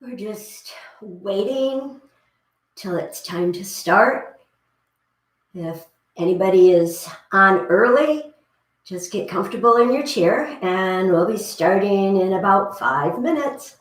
We're just waiting till it's time to start. If anybody is on early, just get comfortable in your chair and we'll be starting in about 5 minutes.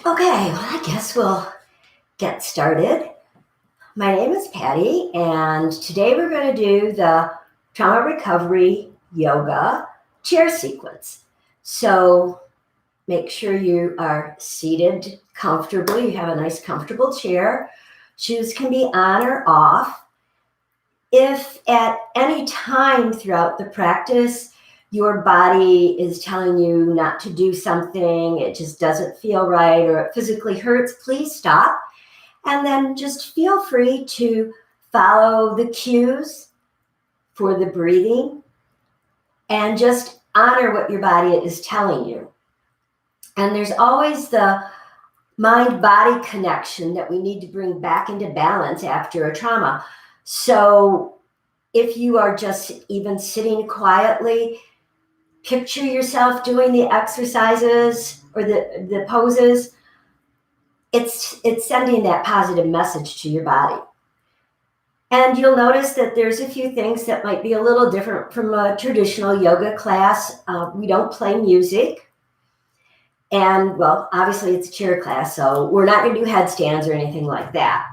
Okay, well, I guess we'll get started. My name is Patti, and today we're going to do the trauma recovery yoga chair sequence. So make sure you are seated comfortably. You have a nice comfortable chair. Shoes can be on or off. If at any time throughout the practice your body is telling you not to do something, it just doesn't feel right, or it physically hurts, please stop. And then just feel free to follow the cues for the breathing and just honor what your body is telling you. And there's always the mind-body connection that we need to bring back into balance after a trauma. So if you are just even sitting quietly, picture yourself doing the exercises or the poses. It's sending that positive message to your body. And you'll notice that there's a few things that might be a little different from a traditional yoga class. We don't play music. And, well, obviously it's a chair class, so we're not going to do headstands or anything like that.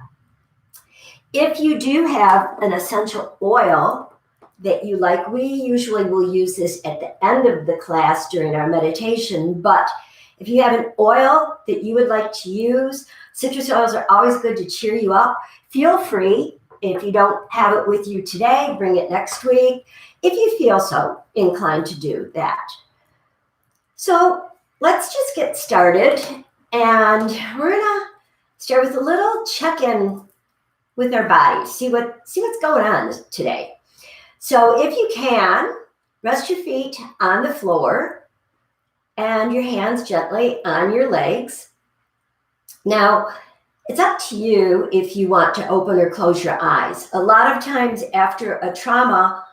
If you do have an essential oil that you like, we usually will use this at the end of the class during our meditation, but if you have an oil that you would like to use, citrus oils are always good to cheer you up. Feel free, if you don't have it with you today, bring it next week, if you feel so inclined to do that. So let's just get started, and we're gonna start with a little check-in with our bodies, see what's going on today. So if you can, rest your feet on the floor and your hands gently on your legs. Now, it's up to you if you want to open or close your eyes. A lot of times after a trauma,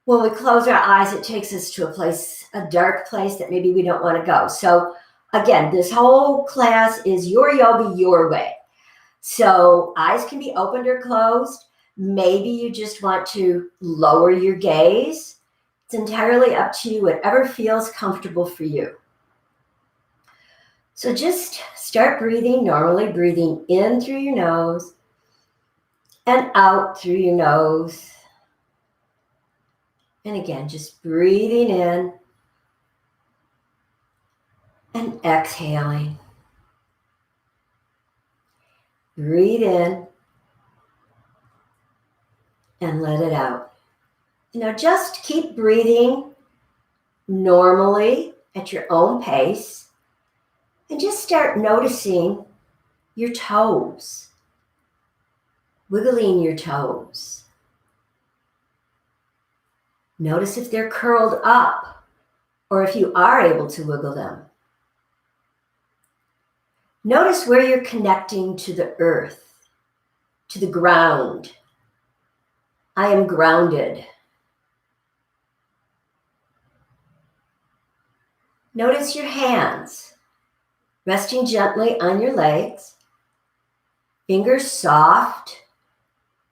when we close our eyes, it takes us to a dark place that maybe we don't want to go. So again, this whole class is your yoga, your way. So eyes can be opened or closed. Maybe you just want to lower your gaze. It's entirely up to you, whatever feels comfortable for you. So just start breathing normally, breathing in through your nose and out through your nose. And again, just breathing in and exhaling. Breathe in and let it out. Now just keep breathing normally at your own pace and just start noticing your toes, wiggling your toes. Notice if they're curled up or if you are able to wiggle them. Notice where you're connecting to the earth, to the ground. I am grounded. Notice your hands resting gently on your legs, fingers soft.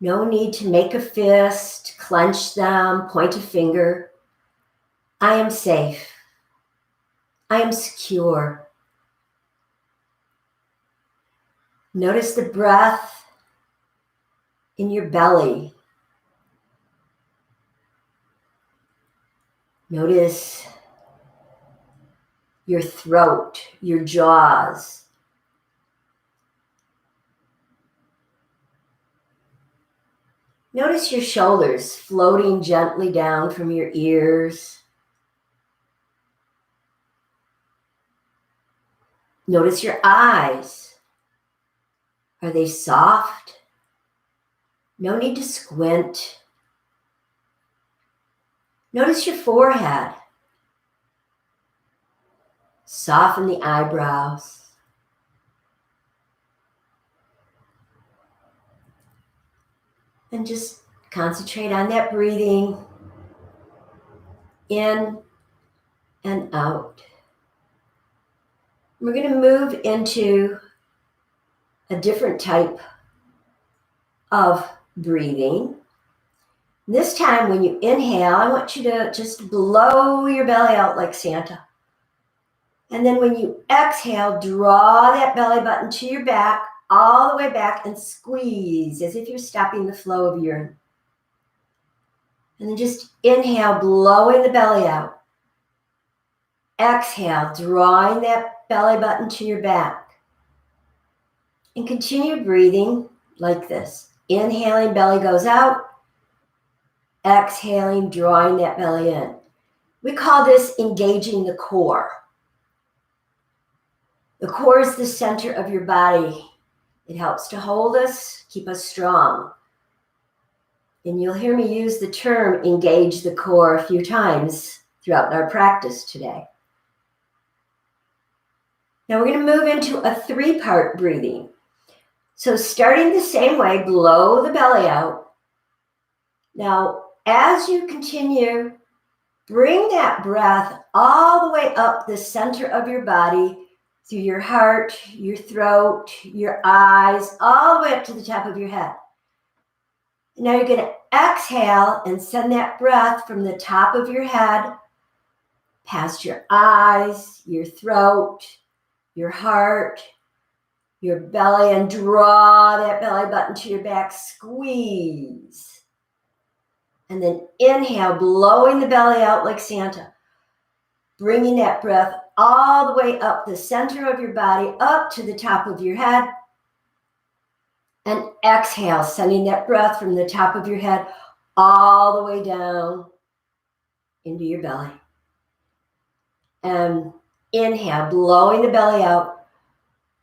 No need to make a fist, clench them, point a finger. I am safe. I am secure. Notice the breath in your belly. Notice your throat, your jaws. Notice your shoulders floating gently down from your ears. Notice your eyes. Are they soft? No need to squint. Notice your forehead. Soften the eyebrows. And just concentrate on that breathing in and out. We're going to move into a different type of breathing. This time when you inhale, I want you to just blow your belly out like Santa. And then when you exhale, draw that belly button to your back, all the way back and squeeze as if you're stopping the flow of urine. And then just inhale, blowing the belly out. Exhale, drawing that belly button to your back. And continue breathing like this. Inhaling, belly goes out. Exhaling, drawing that belly in. We call this engaging the core. The core is the center of your body. It helps to hold us, keep us strong. And you'll hear me use the term engage the core a few times throughout our practice today. Now we're going to move into a 3-part breathing. So starting the same way, blow the belly out. Now, as you continue, bring that breath all the way up the center of your body, through your heart, your throat, your eyes, all the way up to the top of your head. Now you're going to exhale and send that breath from the top of your head, past your eyes, your throat, your heart, your belly, and draw that belly button to your back, squeeze. And then inhale, blowing the belly out like Santa. Bringing that breath all the way up the center of your body, up to the top of your head. And exhale, sending that breath from the top of your head all the way down into your belly. And inhale, blowing the belly out,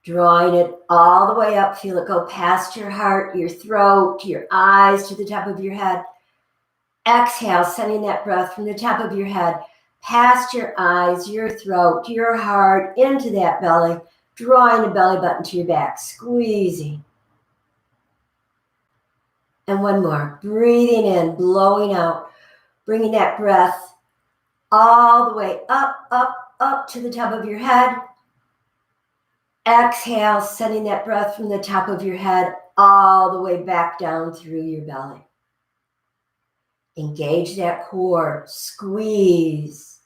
drawing it all the way up. Feel it go past your heart, your throat, your eyes, to the top of your head. Exhale, sending that breath from the top of your head, past your eyes, your throat, your heart, into that belly, drawing the belly button to your back, squeezing. And one more, breathing in, blowing out, bringing that breath all the way up, up, up to the top of your head. Exhale, sending that breath from the top of your head all the way back down through your belly. Engage that core, squeeze.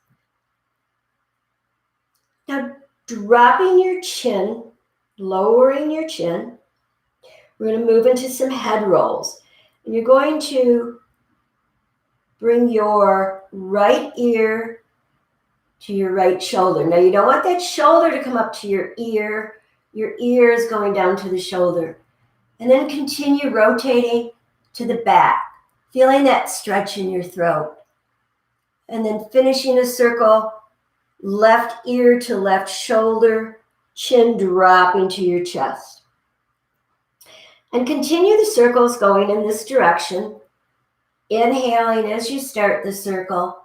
Now, dropping your chin, lowering your chin, we're going to move into some head rolls. And you're going to bring your right ear to your right shoulder. Now, you don't want that shoulder to come up to your ear. Your ear is going down to the shoulder. And then continue rotating to the back, feeling that stretch in your throat. And then finishing a circle, left ear to left shoulder, chin dropping to your chest. And continue the circles going in this direction, inhaling as you start the circle,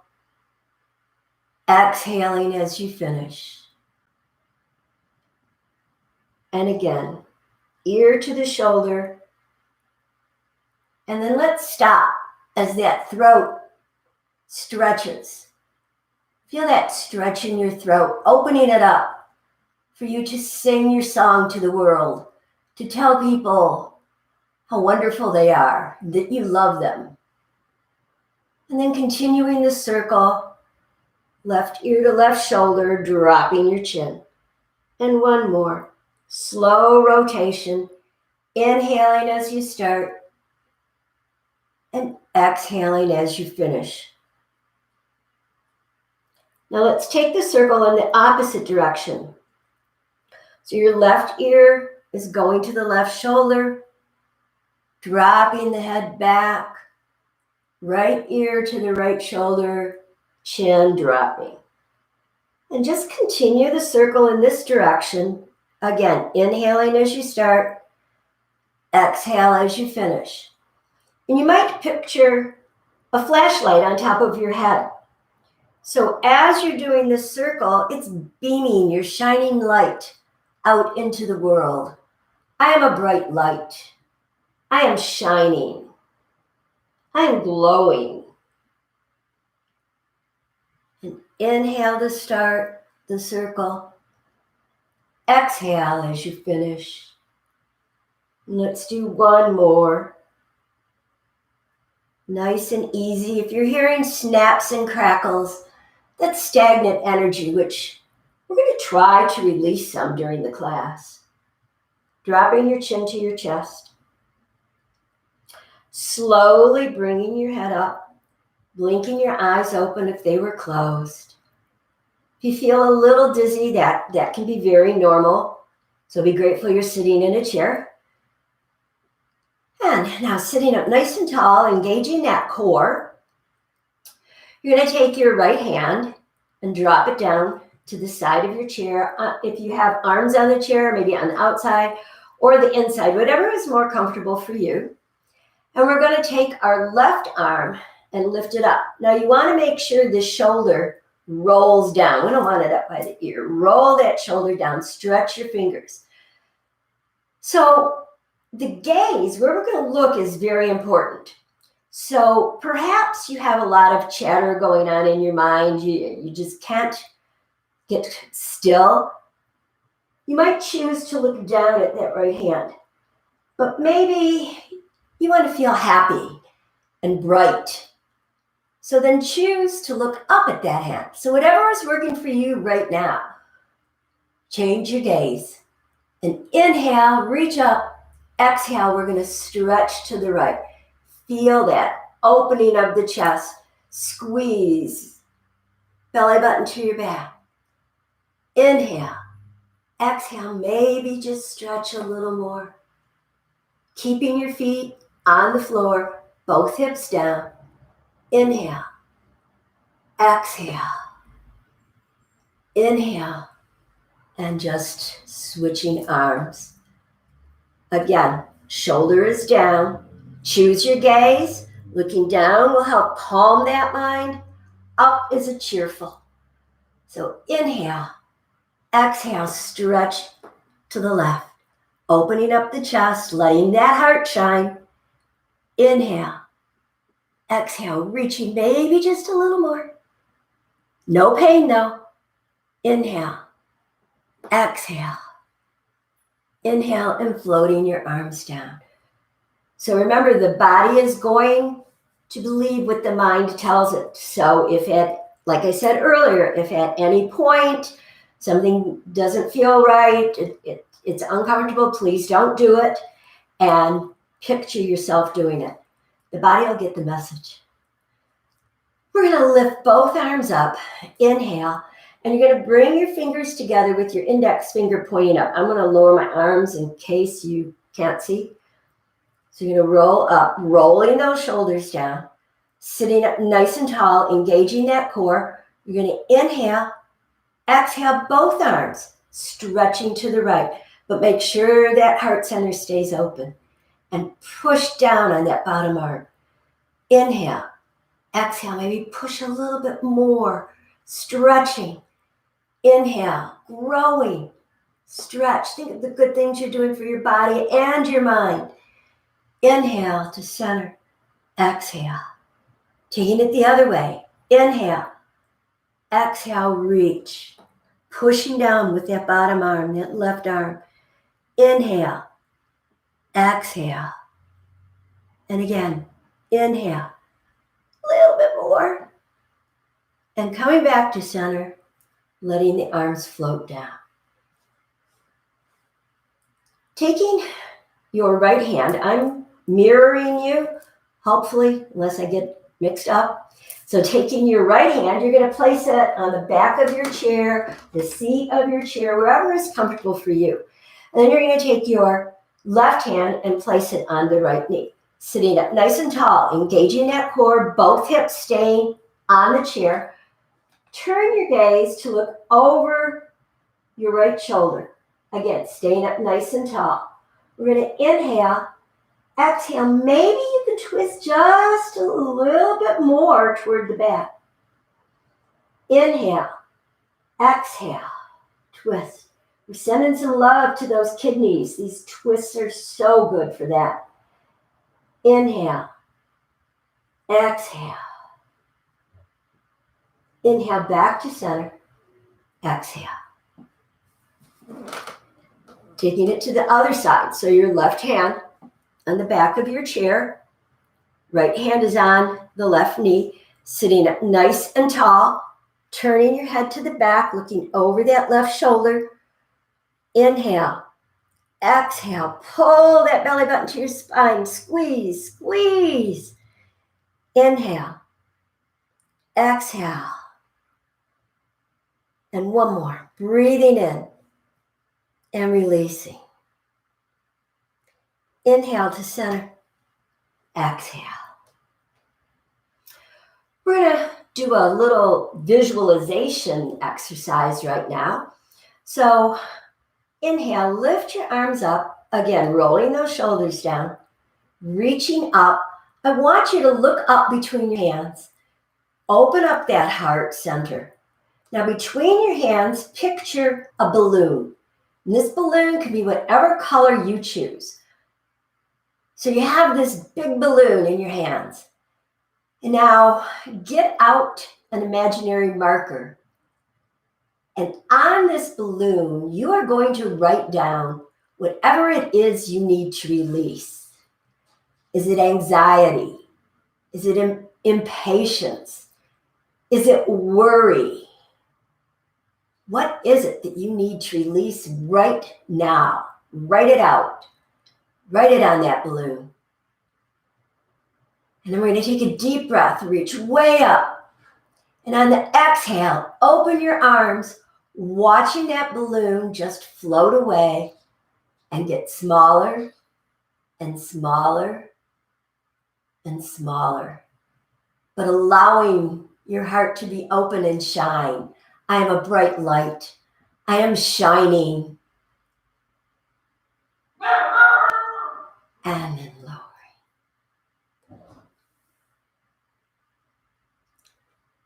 exhaling as you finish. And again, ear to the shoulder. And then let's stop as that throat stretches. Feel that stretch in your throat, opening it up for you to sing your song to the world, to tell people how wonderful they are, that you love them. And then continuing the circle, left ear to left shoulder, dropping your chin. And one more, slow rotation, inhaling as you start, and exhaling as you finish. Now let's take the circle in the opposite direction. So your left ear is going to the left shoulder, dropping the head back, right ear to the right shoulder, chin dropping. And just continue the circle in this direction. Again, inhaling as you start, exhale as you finish. And you might picture a flashlight on top of your head. So as you're doing this circle, it's beaming your shining light out into the world. I am a bright light. I am shining. I am glowing. And inhale to start the circle. Exhale as you finish. And let's do one more. Nice and easy. If you're hearing snaps and crackles, that's stagnant energy, which we're going to try to release some during the class. dropping your chin to your chest. Slowly bringing your head up, blinking your eyes open if they were closed. If you feel a little dizzy, that can be very normal. So be grateful you're sitting in a chair. And now sitting up nice and tall, engaging that core. You're going to take your right hand and drop it down to the side of your chair. If you have arms on the chair, maybe on the outside or the inside, whatever is more comfortable for you. And we're going to take our left arm and lift it up. Now you want to make sure the shoulder rolls down. We don't want it up by the ear. Roll that shoulder down. Stretch your fingers. So the gaze, where we're going to look, is very important. So perhaps you have a lot of chatter going on in your mind. You just can't get still. You might choose to look down at that right hand. But maybe you want to feel happy and bright. So then choose to look up at that hand. So whatever is working for you right now, change your gaze. And inhale, reach up. Exhale, we're going to stretch to the right. Feel that opening of the chest. Squeeze. Belly button to your back. Inhale. Exhale, maybe just stretch a little more. Keeping your feet on the floor, both hips down. Inhale. Exhale. Inhale. And just switching arms. Again, shoulder is down. Choose your gaze. Looking down will help calm that mind. Up is a cheerful. So inhale. Exhale, stretch to the left. Opening up the chest, letting that heart shine. Inhale. Exhale, reaching maybe just a little more. No pain though. Inhale. Exhale. Inhale and floating your arms down. So remember, the body is going to believe what the mind tells it. So like I said earlier, if at any point something doesn't feel right, it's uncomfortable, please don't do it. And picture yourself doing it. The body will get the message. We're going to lift both arms up. Inhale. And you're going to bring your fingers together with your index finger pointing up. I'm going to lower my arms in case you can't see. So you're going to roll up, rolling those shoulders down, sitting up nice and tall, engaging that core. You're going to inhale, exhale both arms, stretching to the right. But make sure that heart center stays open. And push down on that bottom arm. Inhale, exhale, maybe push a little bit more, stretching. Inhale, growing, stretch. Think of the good things you're doing for your body and your mind. Inhale to center. Exhale. Taking it the other way. Inhale. Exhale, reach. Pushing down with that bottom arm, that left arm. Inhale. Exhale. And again, inhale. A little bit more. And coming back to center. Letting the arms float down. Taking your right hand, I'm mirroring you, hopefully, unless I get mixed up. So taking your right hand, you're going to place it on the back of your chair, the seat of your chair, wherever is comfortable for you. And then you're going to take your left hand and place it on the right knee. Sitting up nice and tall, engaging that core, both hips staying on the chair. Turn your gaze to look over your right shoulder. Again, staying up nice and tall. We're going to inhale, exhale. Maybe you can twist just a little bit more toward the back. Inhale, exhale, twist. We're sending some love to those kidneys. These twists are so good for that. Inhale, exhale. Inhale back to center. Exhale. Taking it to the other side. So your left hand on the back of your chair. Right hand is on the left knee. Sitting up nice and tall. Turning your head to the back. Looking over that left shoulder. Inhale. Exhale, pull that belly button to your spine. Squeeze, squeeze. Inhale. Exhale. And one more. Breathing in and releasing. Inhale to center. Exhale. We're going to do a little visualization exercise right now. So inhale, lift your arms up. Again, rolling those shoulders down. Reaching up. I want you to look up between your hands. Open up that heart center. Now between your hands, picture a balloon. And this balloon can be whatever color you choose. So you have this big balloon in your hands. And now get out an imaginary marker. And on this balloon, you are going to write down whatever it is you need to release. Is it anxiety? Is it impatience? Is it worry? What is it that you need to release right now? Write it out. Write it on that balloon. And then we're going to take a deep breath, reach way up. And on the exhale, open your arms, watching that balloon just float away and get smaller and smaller and smaller. But allowing your heart to be open and shine. I am a bright light. I am shining. And then lowering.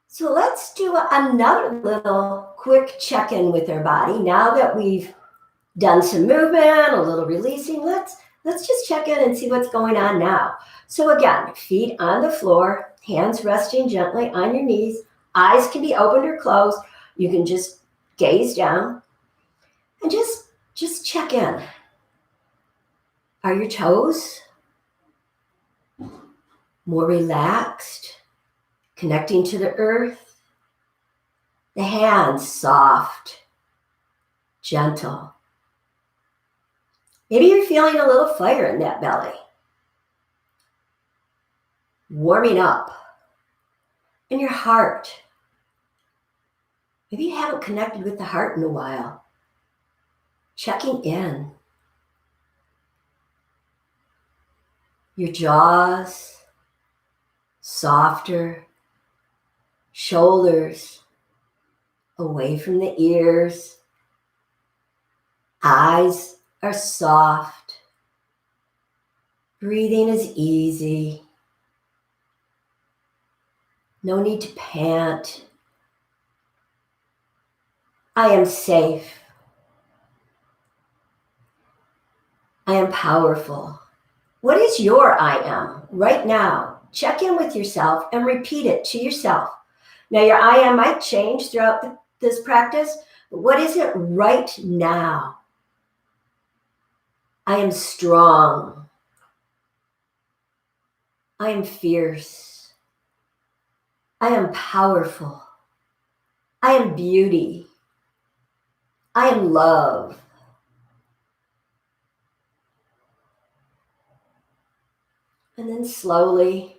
So let's do another little quick check-in with our body. Now that we've done some movement, a little releasing, let's just check in and see what's going on now. So again, feet on the floor, hands resting gently on your knees. Eyes can be opened or closed. You can just gaze down and just check in. Are your toes more relaxed, connecting to the earth? The hands soft, gentle. Maybe you're feeling a little fire in that belly. Warming up. And your heart. Maybe you haven't connected with the heart in a while. Checking in. Your jaws, softer. Shoulders away from the ears. Eyes are soft. Breathing is easy. No need to pant. I am safe. I am powerful. What is your I am right now? Check in with yourself and repeat it to yourself. Now your I am might change throughout this practice, but what is it right now? I am strong. I am fierce. I am powerful. I am beauty. I am love. And then slowly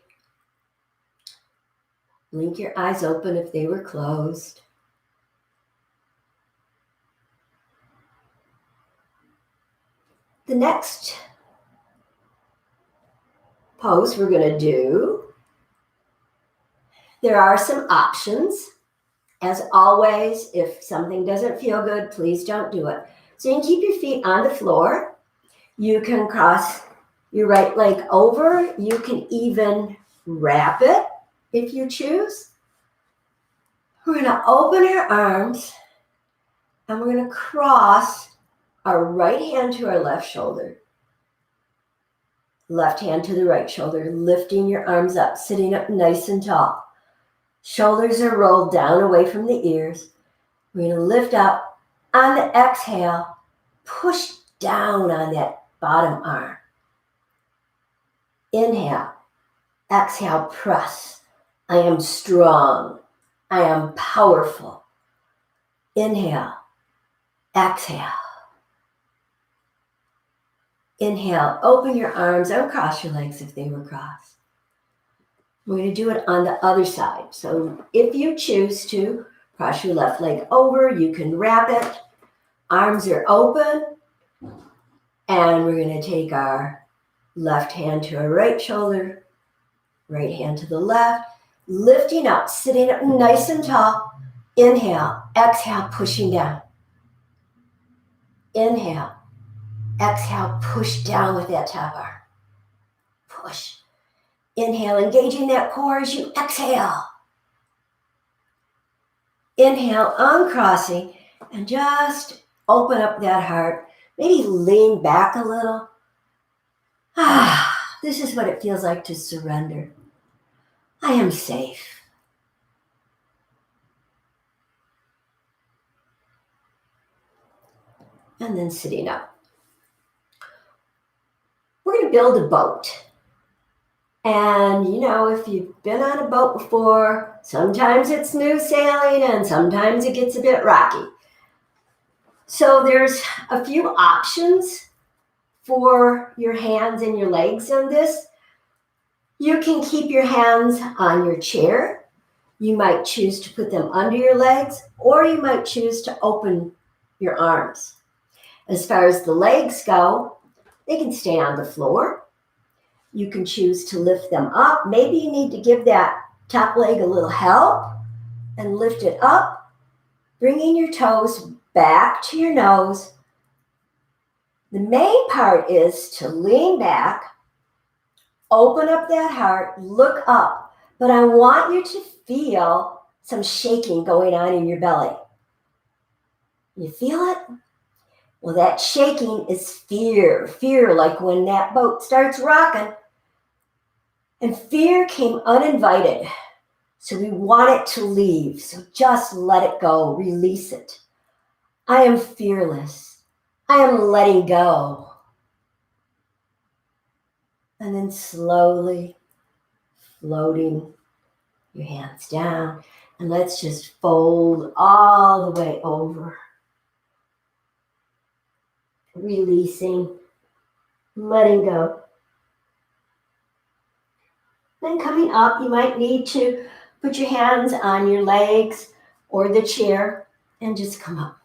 blink your eyes open if they were closed. The next pose we're going to do, there are some options. As always, if something doesn't feel good, please don't do it. So you can keep your feet on the floor. You can cross your right leg over. You can even wrap it if you choose. We're going to open our arms and we're going to cross our right hand to our left shoulder. Left hand to the right shoulder, lifting your arms up, sitting up nice and tall. Shoulders are rolled down away from the ears. We're going to lift up. On the exhale, push down on that bottom arm. Inhale. Exhale, press. I am strong. I am powerful. Inhale. Exhale. Inhale, open your arms, uncross your legs if they were crossed. We're going to do it on the other side. So if you choose to cross your left leg over, you can wrap it. Arms are open. And we're going to take our left hand to our right shoulder, right hand to the left, lifting up, sitting up nice and tall. Inhale, exhale, pushing down. Inhale, exhale, push down with that top arm. Push. Inhale, engaging that core as you exhale. Inhale, uncrossing, and just open up that heart. Maybe lean back a little. This is what it feels like to surrender. I am safe. And then sitting up. We're going to build a boat. And, if you've been on a boat before, sometimes it's smooth sailing and sometimes it gets a bit rocky. So there's a few options for your hands and your legs on this. You can keep your hands on your chair. You might choose to put them under your legs, or you might choose to open your arms. As far as the legs go, they can stay on the floor. You can choose to lift them up. Maybe you need to give that top leg a little help and lift it up, bringing your toes back to your nose. The main part is to lean back, open up that heart, look up. But I want you to feel some shaking going on in your belly. You feel it? Well, that shaking is fear. Fear, like when that boat starts rocking. And fear came uninvited. So we want it to leave. So just let it go. Release it. I am fearless. I am letting go. And then slowly floating your hands down. And let's just fold all the way over. Releasing, letting go. Then coming up, you might need to put your hands on your legs or the chair and just come up.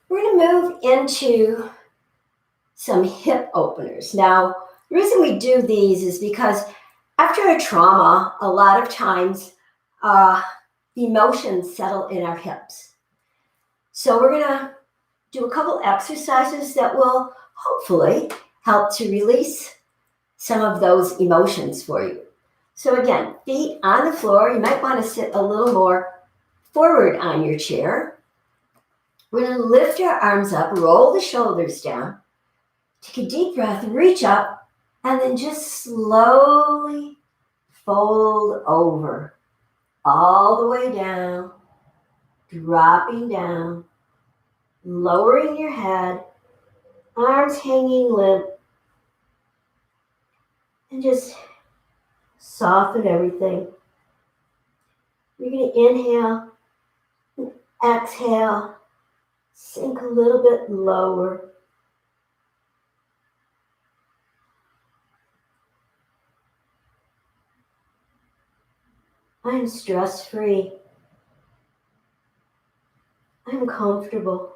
We're going to move into some hip openers. Now, the reason we do these is because after a trauma, a lot of times emotions settle in our hips. So we're going to do a couple exercises that will hopefully help to release some of those emotions for you. So again, feet on the floor. You might want to sit a little more forward on your chair. We're going to lift our arms up, roll the shoulders down. Take a deep breath, reach up, and then just slowly fold over. All the way down, dropping down. Lowering your head, arms hanging limp, and just soften everything. You're going to inhale and exhale, sink a little bit lower. I'm stress-free. I'm comfortable.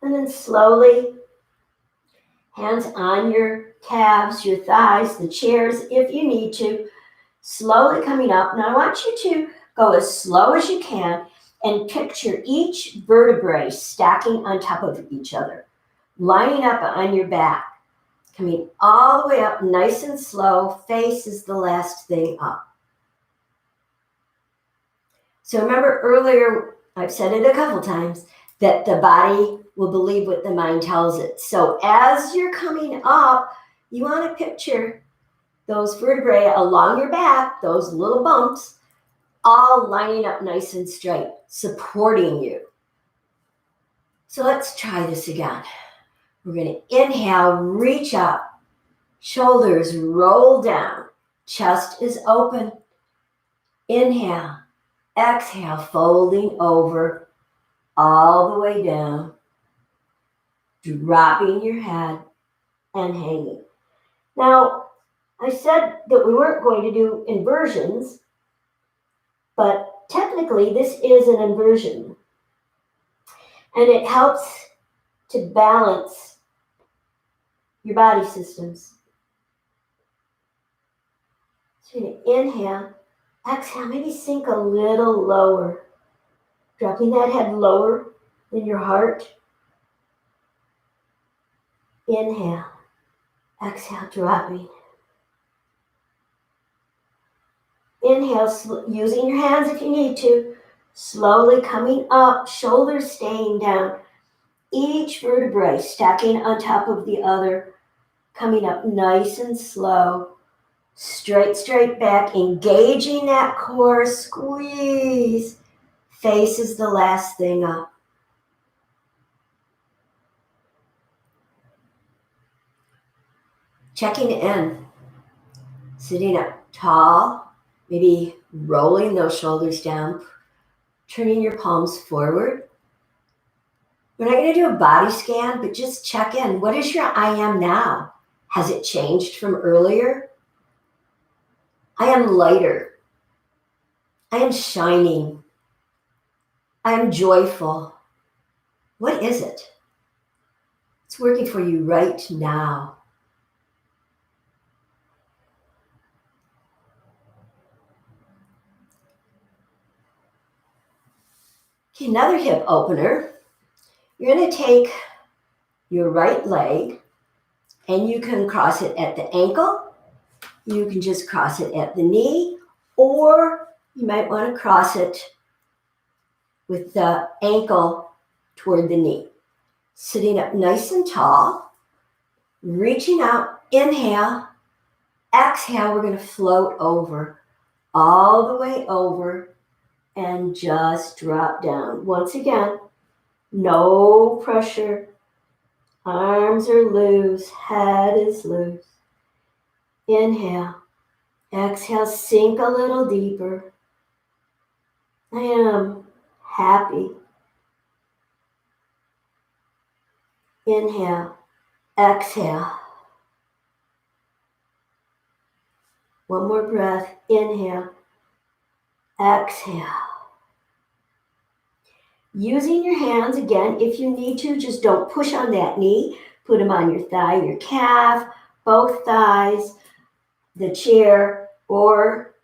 And then slowly, hands on your calves, your thighs, the chairs, if you need to. Slowly coming up. Now I want you to go as slow as you can and picture each vertebrae stacking on top of each other. Lining up on your back. Coming all the way up, nice and slow. Face is the last thing up. So remember earlier, I've said it a couple times, that the body will believe what the mind tells it. So as you're coming up, you want to picture those vertebrae along your back, those little bumps, all lining up nice and straight, supporting you. So let's try this again. We're going to inhale, reach up, shoulders roll down, chest is open. Inhale, exhale, folding over. all the way down, dropping your head and hanging. Now, I said that we weren't going to do inversions, but technically this is an inversion. And it helps to balance your body systems. So you're going to inhale, exhale, maybe sink a little lower, dropping that head lower than your heart. Inhale, exhale, dropping. Inhale, using your hands if you need to, slowly coming up, shoulders staying down. Each vertebrae stacking on top of the other, coming up nice and slow. Straight back, engaging that core, squeeze. Face is the last thing up. Checking in. Sitting up tall, maybe rolling those shoulders down, turning your palms forward. We're not going to do a body scan, but just check in. What is your I am now? Has it changed from earlier? I am lighter. I am shining. I am joyful. What is it? It's working for you right now. Okay, another hip opener. You're going to take your right leg and you can cross it at the ankle. You can just cross it at the knee, or you might want to cross it with the ankle toward the knee. Sitting up nice and tall, reaching out, inhale, exhale, we're going to float over, all the way over, and just drop down. Once again, no pressure. Arms are loose, head is loose. Inhale, exhale, sink a little deeper. I am happy. Inhale, exhale. One more breath. Inhale, exhale. Using your hands, again, if you need to, just don't push on that knee. Put them on your thigh, your calf, both thighs, the chair, or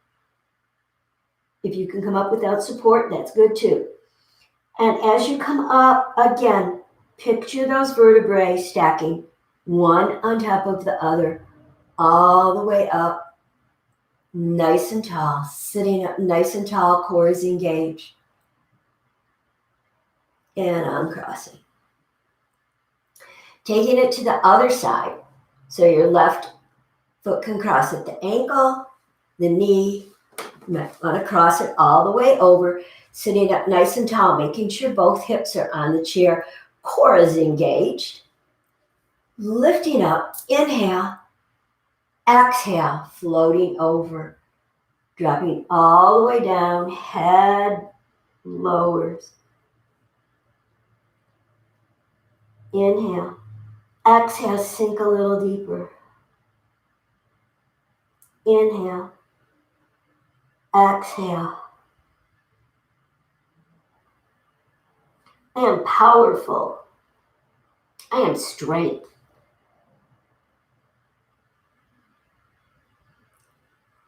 if you can come up without support, that's good too. And as you come up, again, picture those vertebrae stacking one on top of the other, all the way up, nice and tall, sitting up nice and tall, core is engaged. And uncrossing. Taking it to the other side. So your left foot can cross at the ankle, the knee. You might want to cross it all the way over, sitting up nice and tall, making sure both hips are on the chair. Core is engaged. Lifting up, inhale, exhale, floating over. Dropping all the way down, head lowers. Inhale, exhale, sink a little deeper. Inhale, exhale. I am powerful. I am strength.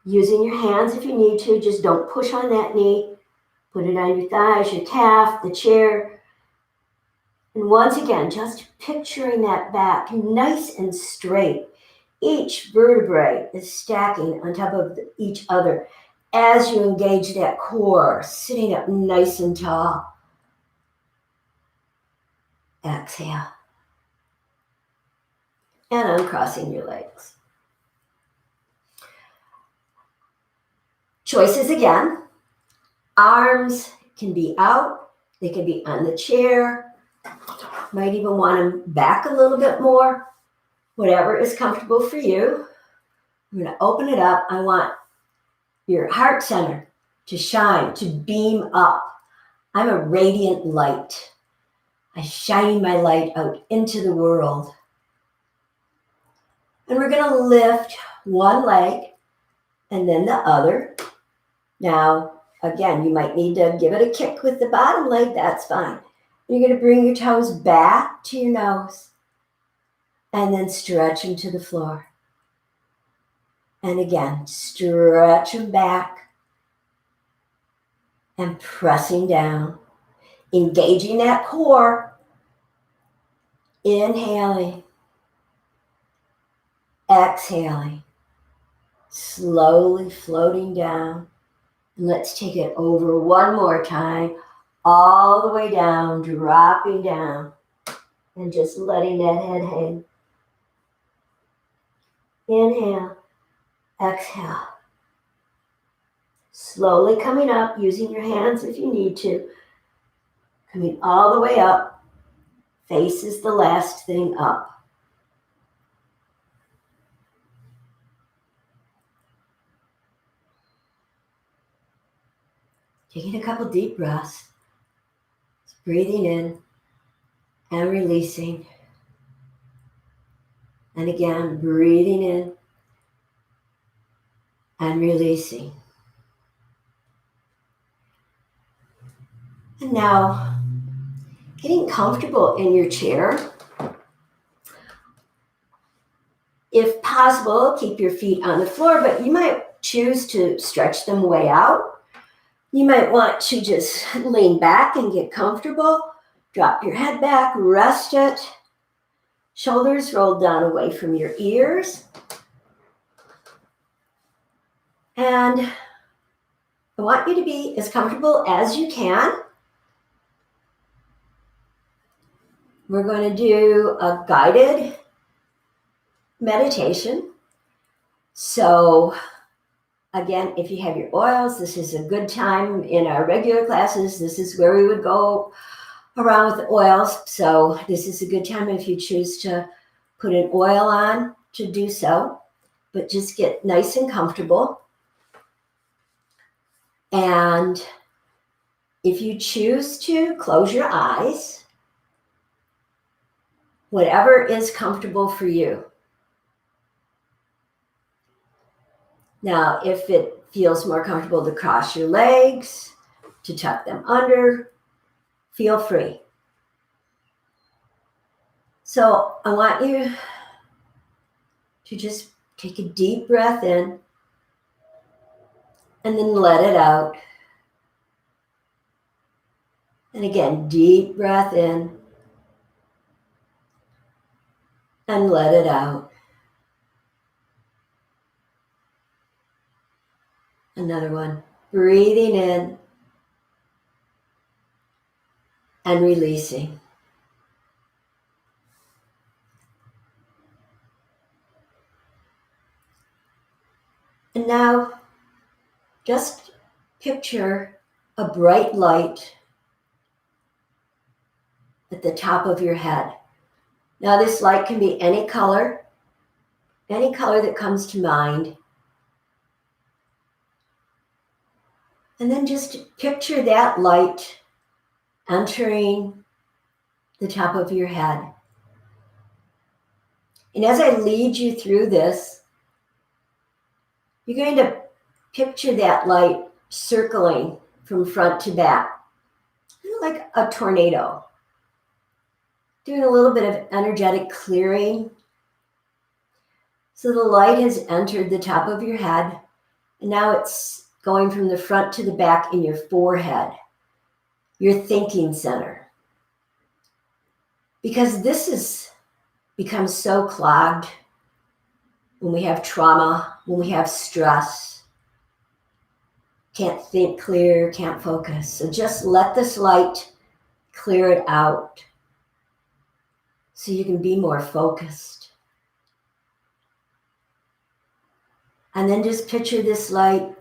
Using your hands if you need to, just don't push on that knee. Put it on your thighs, your calf, the chair. And once again, just picturing that back nice and straight. Each vertebrae is stacking on top of each other as you engage that core, sitting up nice and tall. Exhale. And uncrossing your legs. Choices again. Arms can be out. They can be on the chair. Might even want them back a little bit more. Whatever is comfortable for you. I'm going to open it up. I want your heart center to shine, to beam up. I'm a radiant light. I'm shining my light out into the world. And we're going to lift one leg and then the other. Now, again, you might need to give it a kick with the bottom leg. That's fine. You're going to bring your toes back to your nose and then stretch them to the floor. And again, stretch them back and pressing down, engaging that core. Inhaling, exhaling, slowly floating down. And let's take it over one more time, all the way down, dropping down, and just letting that head hang. Inhale, exhale. Slowly coming up, using your hands if you need to. Coming all the way up. Face is the last thing up. Taking a couple deep breaths. Just breathing in and releasing. And again, breathing in and releasing. And now, getting comfortable in your chair. If possible, keep your feet on the floor, but you might choose to stretch them way out. You might want to just lean back and get comfortable. Drop your head back, rest it. Shoulders rolled down away from your ears. And I want you to be as comfortable as you can. We're going to do a guided meditation. So again, if you have your oils, this is a good time. In our regular classes, this is where we would go around with the oils. So this is a good time if you choose to put an oil on to do so. But just get nice and comfortable. And if you choose to close your eyes, whatever is comfortable for you. Now, if it feels more comfortable to cross your legs, to tuck them under, feel free. So I want you to just take a deep breath in and then let it out. And again, deep breath in and let it out. Another one. Breathing in and releasing. And now, just picture a bright light at the top of your head. Now, this light can be any color that comes to mind. And then just picture that light entering the top of your head. And as I lead you through this, you're going to picture that light circling from front to back, like a tornado. Doing a little bit of energetic clearing. So the light has entered the top of your head, and now it's going from the front to the back in your forehead, your thinking center. Because this has become so clogged when we have trauma, when we have stress. Can't think clear, can't focus. So just let this light clear it out so you can be more focused. And then just picture this light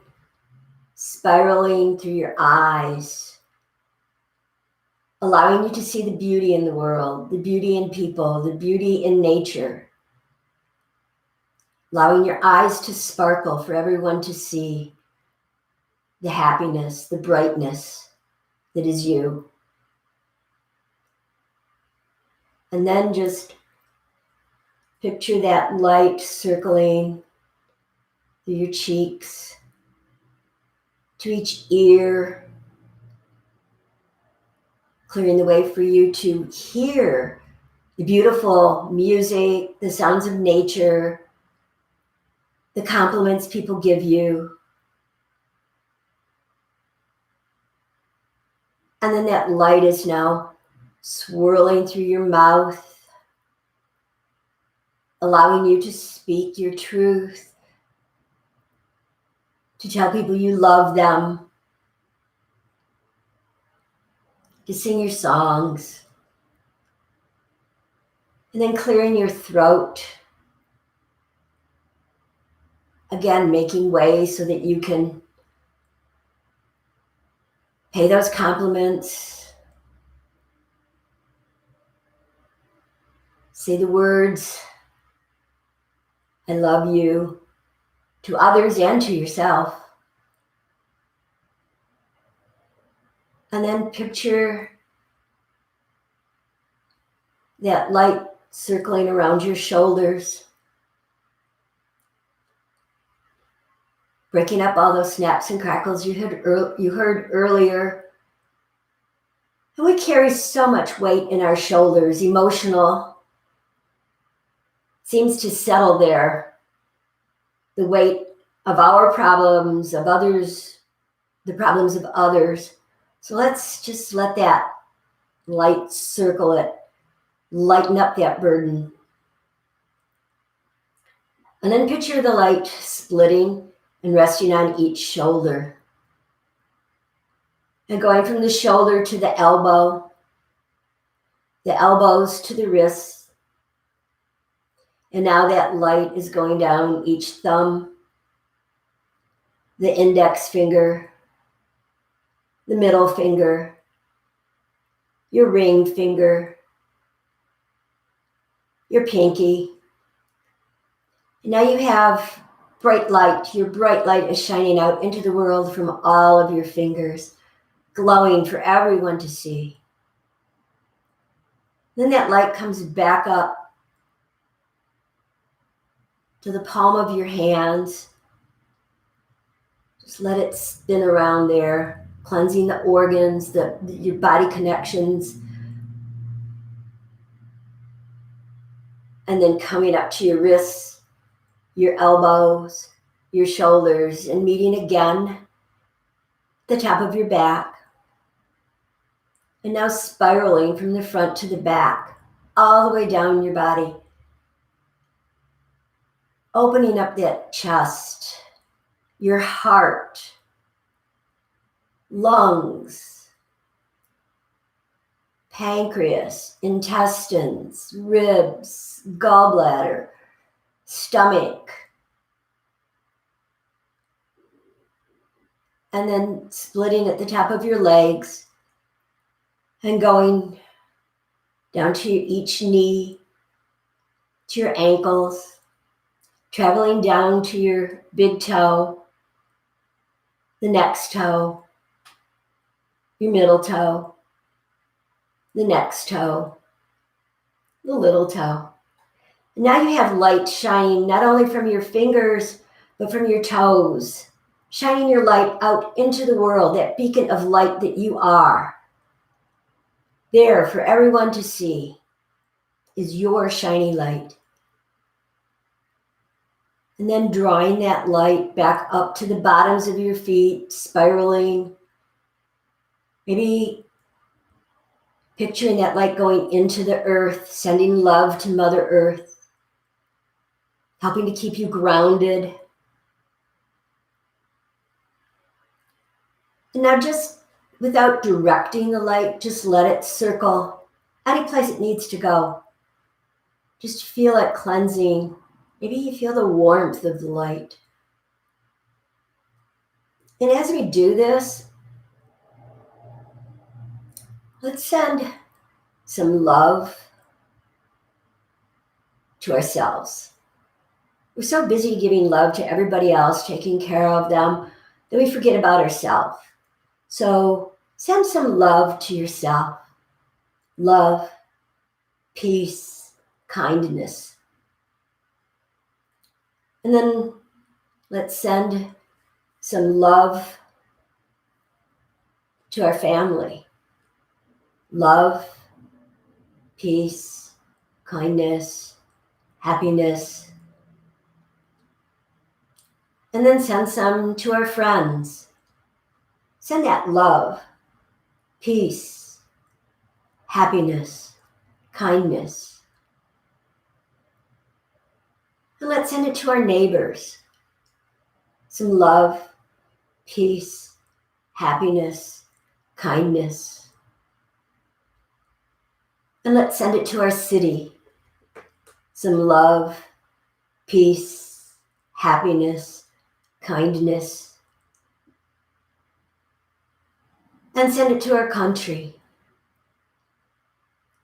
spiraling through your eyes, allowing you to see the beauty in the world, the beauty in people, the beauty in nature. Allowing your eyes to sparkle for everyone to see the happiness, the brightness that is you. And then just picture that light circling through your cheeks, to each ear, clearing the way for you to hear the beautiful music, the sounds of nature, the compliments people give you. And then that light is now swirling through your mouth, allowing you to speak your truth, to tell people you love them, to sing your songs, and then clearing your throat. Again, making way so that you can pay those compliments, say the words, I love you, to others and to yourself. And then picture that light circling around your shoulders, breaking up all those snaps and crackles you heard earlier. And we carry so much weight in our shoulders, emotional. Seems to settle there. The weight of our problems, of others, the problems of others. So let's just let that light circle it, lighten up that burden. And then picture the light splitting and resting on each shoulder. And going from the shoulder to the elbows to the wrists. And now that light is going down each thumb, the index finger, the middle finger, your ring finger, your pinky. And now you have bright light. Your bright light is shining out into the world from all of your fingers, glowing for everyone to see. Then that light comes back up to the palm of your hands. Just let it spin around there, cleansing the organs, your body connections. And then coming up to your wrists, your elbows, your shoulders, and meeting again the top of your back. And now spiraling from the front to the back, all the way down your body. Opening up that chest, your heart, lungs, pancreas, intestines, ribs, gallbladder, stomach. And then splitting at the top of your legs and going down to each knee, to your ankles, traveling down to your big toe, the next toe, your middle toe, the next toe, the little toe. And now you have light shining not only from your fingers, but from your toes, shining your light out into the world, that beacon of light that you are. There for everyone to see is your shiny light. And then drawing that light back up to the bottoms of your feet, spiraling. Maybe picturing that light going into the earth, sending love to Mother Earth, helping to keep you grounded. And now just without directing the light, just let it circle any place it needs to go. Just feel it cleansing. Maybe you feel the warmth of the light. And as we do this, let's send some love to ourselves. We're so busy giving love to everybody else, taking care of them, that we forget about ourselves. So send some love to yourself. Love, peace, kindness. And then let's send some love to our family. Love, peace, kindness, happiness. And then send some to our friends. Send that love, peace, happiness, kindness. And let's send it to our neighbors. Some love, peace, happiness, kindness. And let's send it to our city. Some love, peace, happiness, kindness. And send it to our country.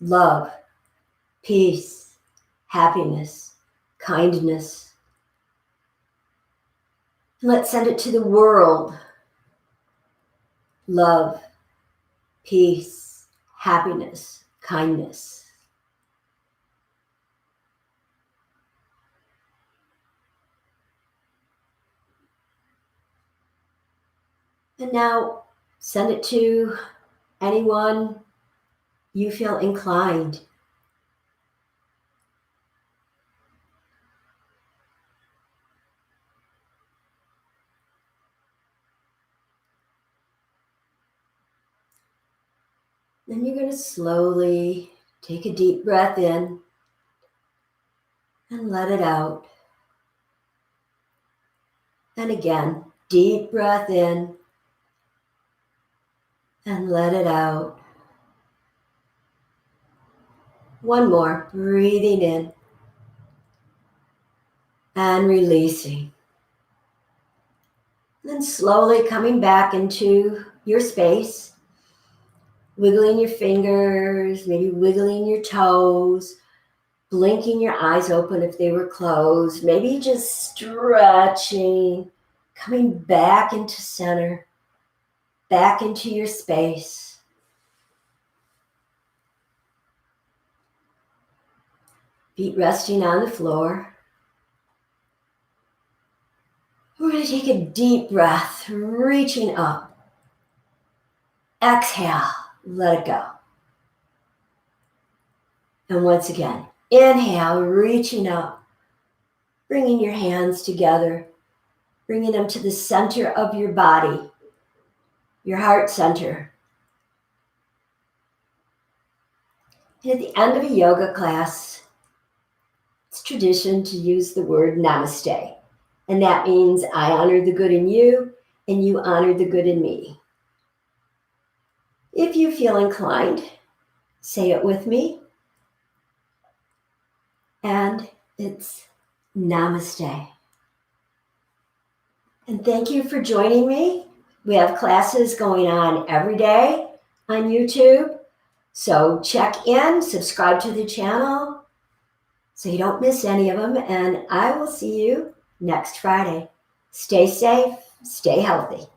Love, peace, happiness, kindness. And let's send it to the world. Love, peace, happiness, kindness. And now send it to anyone you feel inclined. Then you're going to slowly take a deep breath in and let it out. And again, deep breath in and let it out. One more, breathing in and releasing. Then slowly coming back into your space, wiggling your fingers, maybe wiggling your toes, blinking your eyes open if they were closed, maybe just stretching, coming back into center, back into your space. Feet resting on the floor. We're going to take a deep breath, reaching up. Exhale, let it go. And once again, inhale, reaching up, bringing your hands together, bringing them to the center of your body, your heart center. And at the end of a yoga class, it's tradition to use the word namaste. And that means I honor the good in you and you honor the good in me. If you feel inclined, say it with me. And it's namaste. And thank you for joining me. We have classes going on every day on YouTube. So check in, subscribe to the channel so you don't miss any of them. And I will see you next Friday. Stay safe, stay healthy.